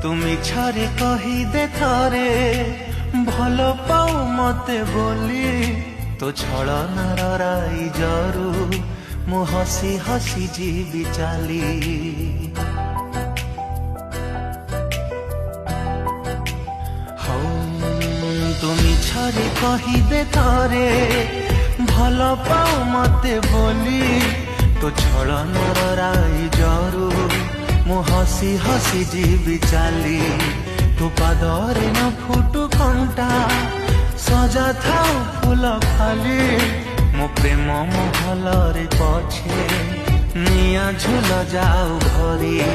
তুমি ছরে কহি দে থরে ভাল পাও মতে বলি তো ছলনার রাই জরু মু হসি হসি ଯିବି চালি তুমি ছরে কহি দে থরে ভাল পাও মতে বলি তো ছলনার রাই জরু মু হসি হসি ଯିବି চালি তো পাদরে ন ফুটু কণ্টা সজা থাও ফুল খালি মো প্রেম মহলরে পছে নিয়া ঝুল যাও ঘরে